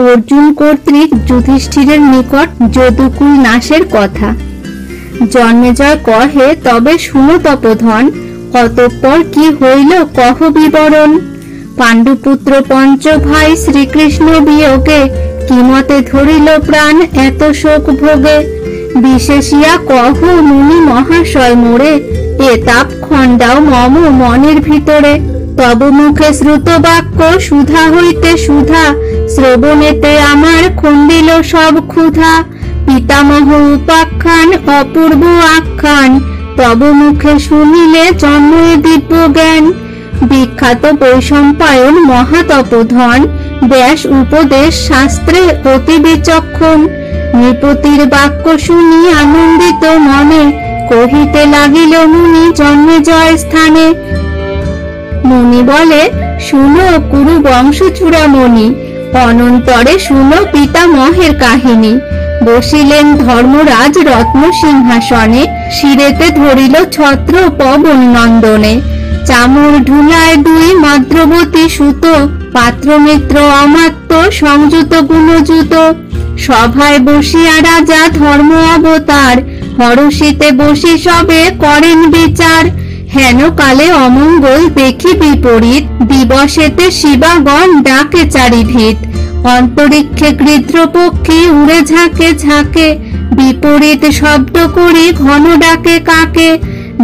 অর্জুন কর্তৃক যুধিষ্ঠিরের নিকট যদুকুল নাশের কথা। জন্মেজয় কহে, তবে শুনো তপোধন, অতঃপর কি হইল কহ বিবরণ। পাণ্ডুপুত্র পঞ্চ ভাই শ্রীকৃষ্ণ বিয়োগে, কিমতে ধরিল প্রাণ এত শোক ভোগে। বিশেষিয়া কহ মুনি মহাশয় মোরে, এ তাপ খণ্ডাও মম মনের ভিতরে। তব মুখে শ্রুত বাক্য সুধা হইতে সুধা, শ্রবণেতে আমার খণ্ডিল সব ক্ষুধা। পিতামহ উপাখ্যান অপূর্ব আখ্যান, তব মুখে শুনিলে জন্মে দিব্য জ্ঞান। বিখ্যাত বৈশম্পায়ন মহাতপোধন, ব্যাস উপদেশ শাস্ত্রে অতি বিচক্ষণ। নৃপতির বাক্য শুনি আনন্দিত মনে, কহিতে লাগিল মুনি জন্মেজয় স্থানে। মুনি বলে, শুনো কুরু বংশ চূড়ামণি, অনন্তরে শুনো পিতামহের কাহিনী। বসিলেন ধর্মরাজ রত্ন সিংহাসনে, শিরেতে ধরিল ছত্র পবন নন্দনে। চামর ঢুলায় দুই মাদ্রবতী সুত, পাত্র মিত্র অমাত্য সংযুত গুণযুত। সভায় বসিয়া রাজা ধর্ম অবতার, হরষিতে বসি সবে করেন বিচার। হেন কালে অমঙ্গল দেখি বিপরীত, দিবসেতে শিবাগণ ডাকে চারিভিত। অন্তরিক্ষে গৃধ্র পক্ষী উড়ে ঝাঁকে ঝাঁকে, বিপরীত শব্দ করি ঘন ডাকে কাকে।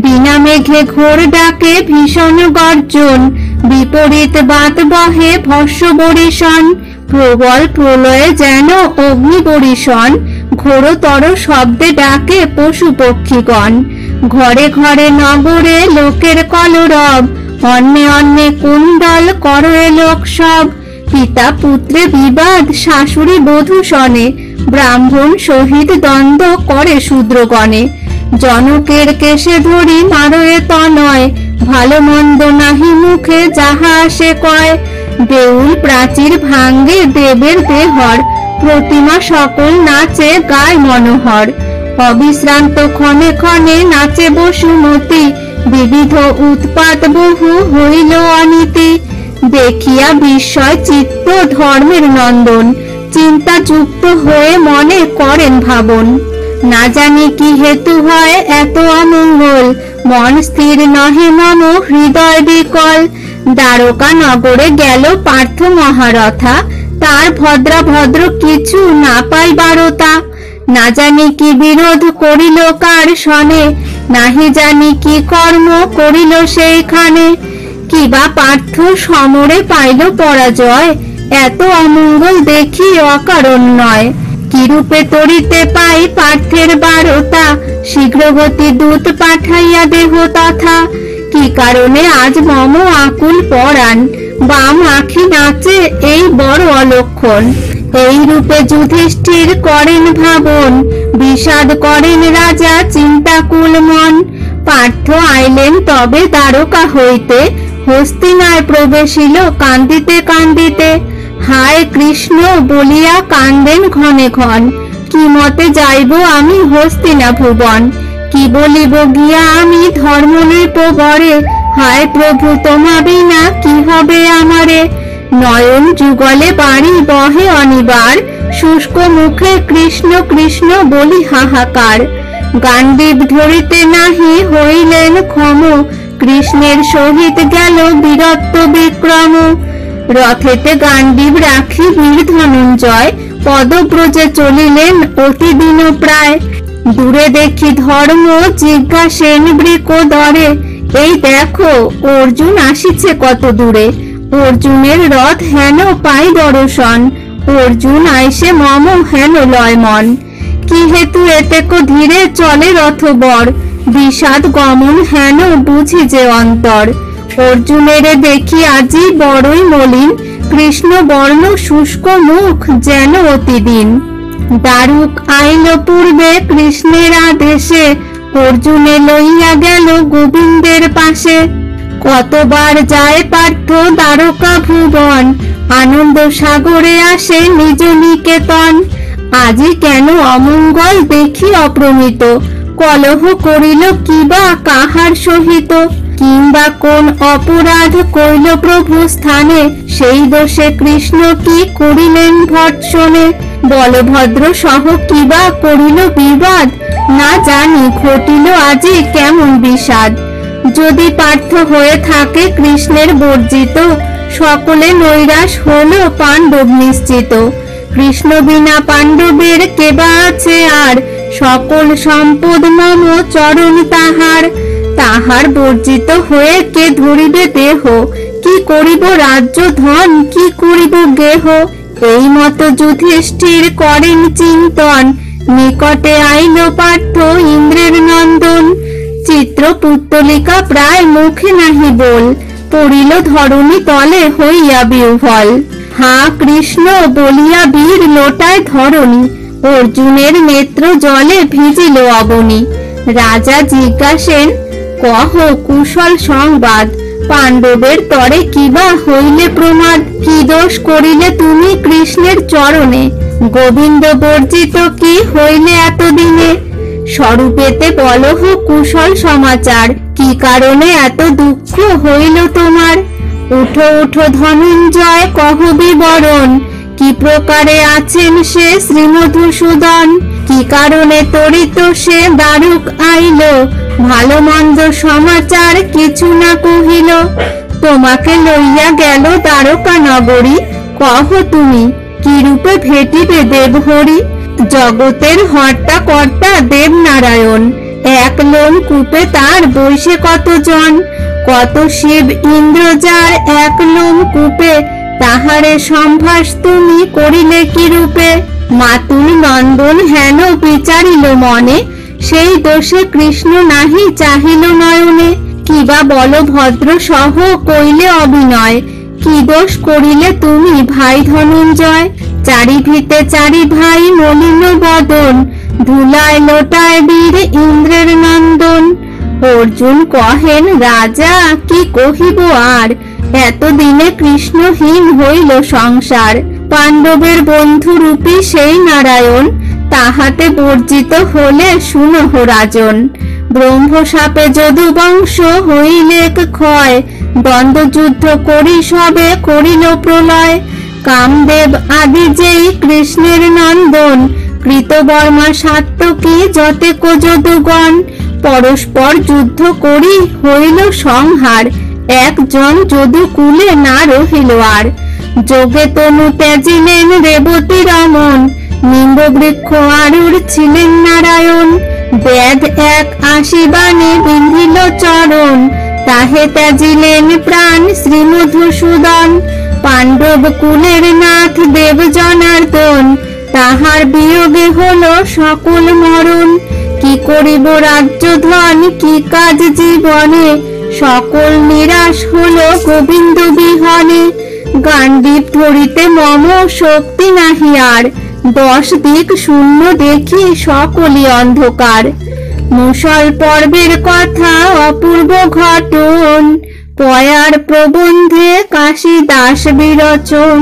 বিনা মেঘে ঘোর ডাকে ভীষণ গর্জন, বিপরীত বাত বহে ভস্য বরিশন। প্রবল প্রলয়ে যেন অগ্নি বরিশন, ঘোরতর শব্দে ডাকে পশু পক্ষীগণ। ঘরে ঘরে নগরে লোকের কলরব, অন্যে অন্যে কুণ্ডল করে লোক সব। পিতা পুত্রে বিবাদ শাশুড়ি বধূ শনে, ব্রাহ্মণ সহিত দ্বন্দ্ব করে শূদ্রগণে। জনকের কেশে ধরি মারয়ে তনয়, ভালো মন্দ নাহি মুখে যাহা আসে কয়। দেউল প্রাচীর ভাঙ্গে দেবের দেহর, প্রতিমা সকল নাচে গায় মনোহর। অবিশ্রান্ত ক্ষণে ক্ষণে নাচে বসুমতী, বিবিধ উৎপাত বহু হইল অনীতি। দেখিয়া বিস্ময় চিত্ত ধর্মের নন্দন, চিন্তা যুক্ত হয়ে মনে করেন ভাবন। না জানি কি হেতু হয় এত অমঙ্গল, মন স্থির নহে মম হৃদয় বিকল। দ্বারকা নগরে গেল পার্থ মহারথা, তার ভদ্রা ভদ্র কিছু না পাই বারতা। না জানি কি বিরোধ করিল কার সনে, নাহি জানি কি কর্ম করিল সেইখানে। কিবা পার্থ সমরে পাইল পরাজয়, এত অমঙ্গল দেখি অকারণ নয়। কিরূপে তরিতে পাই পার্থের বারতা, শীঘ্রগতি দূত পাঠাইয়া দেহ তথা। কি কারণে আজ মম আকুল পরাণ, বাম আখি নাচে এই বড় অলক্ষণ। এই রূপে যুধিষ্ঠির করেন ভাবন, বিষাদ করেন রাজা চিন্তাকুল মন। পার্থ আইলেন তবে দ্বারকা হইতে, হস্তিনায় প্রবেশিল কান্দিতে কান্দিতে। হায় কৃষ্ণ বলিয়া কান্দেন ঘনে ঘন, কি মতে যাইব আমি হস্তিনা ভুবন। কি বলিব গিয়া আমি ধর্মনৃপ বরে, হায় প্রভু তোমা বিনা কি হবে আমারে। নয়ন যুগলে বাড়ি বহে অনিবার, শুষ্ক মুখে কৃষ্ণ কৃষ্ণ বলি হাহাকার। গান্ডীব ধরিতে নাহি হইলেন ক্ষম, কৃষ্ণের সহিত গেল বীরত্ব বিক্রম। রথেতে গান্ডীব রাখি বীর ধনঞ্জয়, পদব্রজে চলিলেন অতি দিন প্রায়। দূরে দেখি ধর্ম জিজ্ঞাসেন বৃক দরে, এই দেখো অর্জুন আসিছে কত দূরে। অর্জুনের রথ হেন পাই দর্শন, অর্জুন আইসে মম হেন লয় মন। কি হেতু এতেক ধীরে চলে রথ বর, বিষাদ গমন হেন বুঝি যে অন্তর। অর্জুনের দেখি আজি বড়ই মলিন, কৃষ্ণ বর্ণ শুষ্ক মুখ যেন অতিদিন। দারুক আইল পূর্বে কৃষ্ণের আদেশে, অর্জুনে লইয়া গেল গোবিন্দের পাশে। কতবার যায় পার্থ দ্বারকা ভুবন, আনন্দ সাগরে আসে নিজ নিকেতন। আজি কেন অমঙ্গল দেখি অপ্রমিত, কলহ করিল কিবা কাহার সহিত। কিংবা কোন অপরাধ কইল প্রভু স্থানে, সেই দোষে কৃষ্ণ কি করিলেন ভর্ৎসনে। বলভদ্র সহ কিবা করিল বিবাদ, না জানি ঘটিল আজি কেমন বিষাদ। যদি পার্থ হয়ে থাকে কৃষ্ণের বর্জিত, সকলে নৈরাশ হলো পাণ্ডব নিশ্চিত। কৃষ্ণ বিনা পাণ্ডবের কেবা আছে আর, সকল সম্পদ মম চরণ তাহার। তাহার বর্জিত হয়ে কে ধরিবে দেহ, কি করিব রাজ্য ধন, কি করিব গেহ। এই মতো যুধিষ্ঠির করেন চিন্তন, নিকটে আইল পার্থ ইন্দ্রের নন্দন। চিত্র পুত্তলিকা প্রায় মুখে নাহি বল, পড়িল ধরণী তলে হইয়া বিহ্বল। হা কৃষ্ণ বলিয়া বীর লোটায় ধরণী, অর্জুনের নেত্র জলে ভিজিল অবনী। রাজা জিজ্ঞাসেন কহ কুশল সংবাদ, পাণ্ডবের তরে কিবা হইলে প্রমাদ। কি দোষ করিলে তুমি কৃষ্ণের চরণে, গোবিন্দ বর্জিত কি হইলে এতদিনে। স্বরূপেতে বলহ কুশল সমাচার, কি কারণে এত দুঃখ হইল তোমার। উঠো উঠো ধনঞ্জয় কহ বিবরণ, কি প্রকারে আছেন সে শ্রীমধুসূদন। কি কারণে তরিত সে দারুক আইল, ভালো মন্দ সমাচার কিছু না কহিল। তোমাকে লইয়া গেল দ্বারকা নগরী, কহ তুমি কি রূপে ভেটিবে দেবহরি। জগতের হর্তা কর্তা দেবনারায়ণ, এক লোম কূপে তার বৈশে কতজন। কত শিব ইন্দ্র যার এক লোম কূপে, তাহারে সম্ভাস তুমি করিলে কি রূপে। মাতুল নন্দন হেন বিচারিল মনে, সেই দোষে কৃষ্ণ নাহি চাহিল নয়নে। কিবা বলভদ্র সহ কইলে অভিনয়, কি দোষ করিলে তুমি ভাই ধনঞ্জয়। চারি ভিতে চারি ভাই মলিন বদন, ধুলায় লোটায় বীর ইন্দ্রের নন্দন। অর্জুন কহেন রাজা কি কহিব আর, এতদিনে কৃষ্ণহীন হইল সংসার। পাণ্ডবের বন্ধু রূপী সেই নারায়ণ, তাহাতে বর্জিত হলে শুনহ রাজন। ব্রহ্মশাপে যদু বংশ হইলেক ক্ষয়, দ্বন্দ্ব যুদ্ধ করি সবে করিল প্রলয়। কামদেব আদি যেই কৃষ্ণের নন্দন, কৃতবর্মা সাত্যকী যতেক যদুগণ। পরস্পর যুদ্ধ করি হইল সংহার, একজন যদু কুলে না রহিল আর। যোগে তনু ত্যাজিলেন রেবতী রমন, নিম্ব বৃক্ষ আরুর ছিলেন নারায়ণ। ব্যাধ এক আশীবানে বিন্ধিল চরণ, তাহে ত্যাজিলেন প্রাণ শ্রীমধুসূদন। পাণ্ডব কুলের নাথ দেব জনার্দন, তাহার বিয়োগে হলো সকল মরণ। কি করিব রাজ্য ধন, কি কাজ জীবনে, সকল নিরাশ হলো গোবিন্দ বিহনে। গান্ডীব ধরিতে মম শক্তি নাহি আর, 10 দিক শূন্য দেখি সকলই অন্ধকার। মুষল পর্বের কথা অপূর্ব ঘটন, পয়ার প্রবন্ধে কাশীদাস বিরচন।